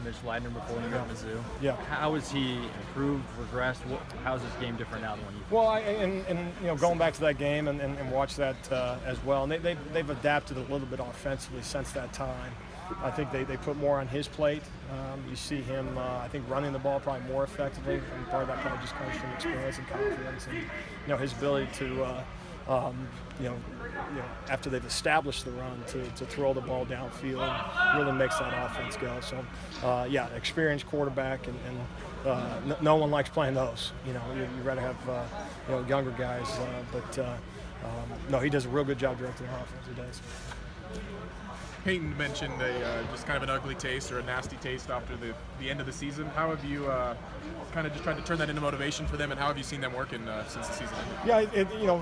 Mitch Leitner before when he went to Mizzou. Yeah. How has he improved, regressed? How is this game different now than when you? Well, going back to that game and watch that as well, and they've adapted a little bit offensively since that time. I think they put more on his plate. You see him, I think, running the ball probably more effectively, and part of that probably just comes from experience and confidence, and his ability to, after they've established the run, to throw the ball downfield really makes that offense go. So, experienced quarterback, and no one likes playing those. You rather have younger guys, but he does a real good job directing the offense. He does. Peyton mentioned just kind of an ugly taste or a nasty taste after the end of the season. How have you kind of just tried to turn that into motivation for them, and how have you seen them working since the season ended? Yeah,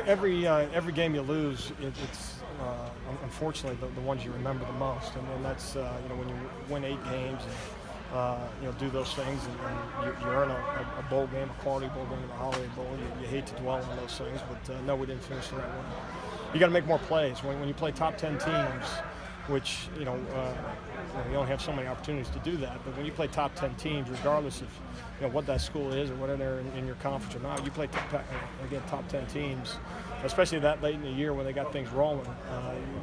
every game you lose, it's unfortunately the ones you remember the most, and that's when you win 8 games and do those things, and you earn a bowl game, a quality bowl game, a holiday bowl. You hate to dwell on those things, but no, we didn't finish the right way. You got to make more plays when you play top 10 teams, which you only have so many opportunities to do that. But when you play top 10 teams, regardless of what that school is or whether they're in your conference or not, you play top 10 teams, especially that late in the year when they got things rolling.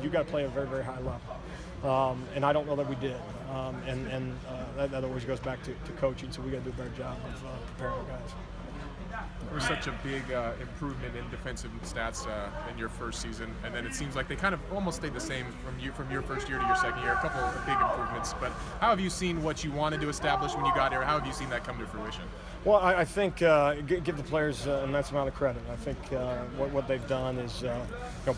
You got to play at a very, very high level, and I don't know that we did. That always goes back to coaching. So we got to do a better job of preparing our guys. There was such a big improvement in defensive stats in your first season, and then it seems like they kind of almost stayed the same from your first year to your second year. A couple of big improvements, but how have you seen what you wanted to establish when you got here? How have you seen that come to fruition? Well, I think give the players an immense amount of credit. I think what they've done is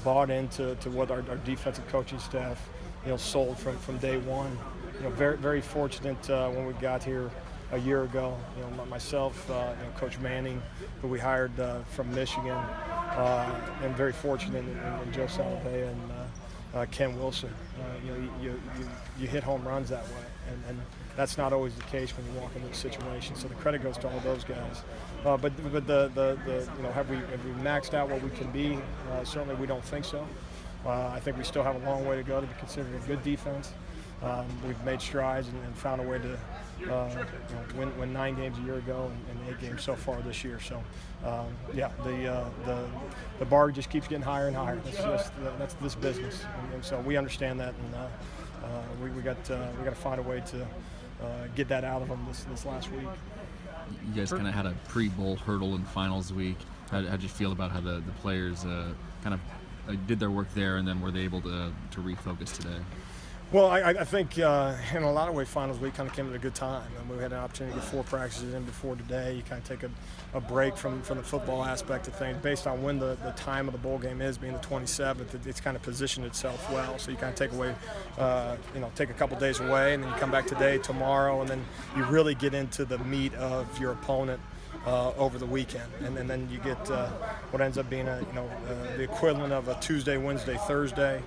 bought into what our defensive coaching staff sold from day one. Very, very fortunate when we got here a year ago. Myself, Coach Manning, who we hired from Michigan, and very fortunate in Joe Salavea and Ken Wilson. You hit home runs that way, and that's not always the case when you walk into a situation. So the credit goes to all those guys. But have we maxed out what we can be? Certainly, we don't think so. I think we still have a long way to go to be considered a good defense. We've made strides and found a way to win 9 games a year ago and 8 games so far this year. So, the bar just keeps getting higher and higher. That's this business, and so we understand that, and we got to find a way to get that out of them this last week. You guys kind of had a pre-bowl hurdle in finals week. How'd you feel about how the players kind of did their work there, and then were they able to refocus today? Well, I think in a lot of ways, finals week kind of came at a good time. We had an opportunity to get 4 practices in before today. You kind of take a break from the football aspect of things. Based on when the time of the bowl game is, being the 27th, it's kind of positioned itself well. So you kind of take away, take a couple days away, and then you come back today, tomorrow, and then you really get into the meat of your opponent over the weekend, and then you get what ends up being the equivalent of a Tuesday, Wednesday, Thursday.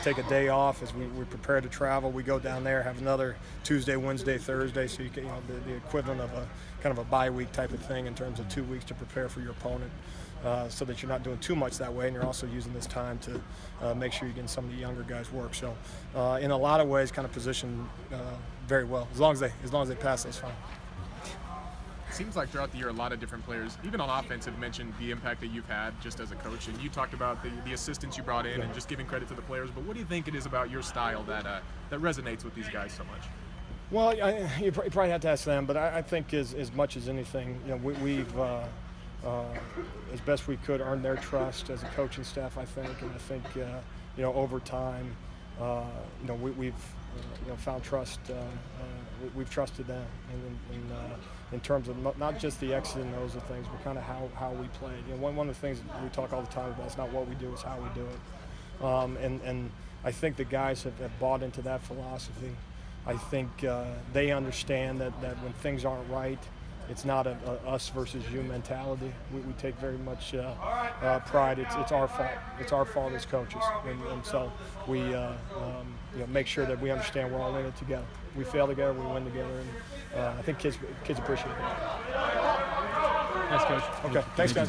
Take a day off as we prepare to travel. We go down there, have another Tuesday, Wednesday, Thursday. So you get the equivalent of a kind of a bye week type of thing in terms of 2 weeks to prepare for your opponent, so that you're not doing too much that way, and you're also using this time to make sure you're getting some of the younger guys work. So in a lot of ways, kind of positioned very well as long as they pass, that's fine. It seems like throughout the year, a lot of different players, even on offense, have mentioned the impact that you've had just as a coach. And you talked about the assistants you brought in and just giving credit to the players. But what do you think it is about your style that resonates with these guys so much? Well, you probably have to ask them. But I think as much as anything, we've as best we could earned their trust as a coaching staff, I think. And I think over time, we've found trust. We've trusted them in terms of not just the X's and O's of things, but kind of how we play. One of the things that we talk all the time about is not what we do, it's how we do it. And I think the guys have bought into that philosophy. I think they understand that when things aren't right, it's not a us versus you mentality. We take very much pride. It's our fault. It's our fault as coaches, and so we make sure that we understand we're all in it together. We fail together, we win together, and I think kids appreciate it. Thanks, Coach. Okay, thanks, guys.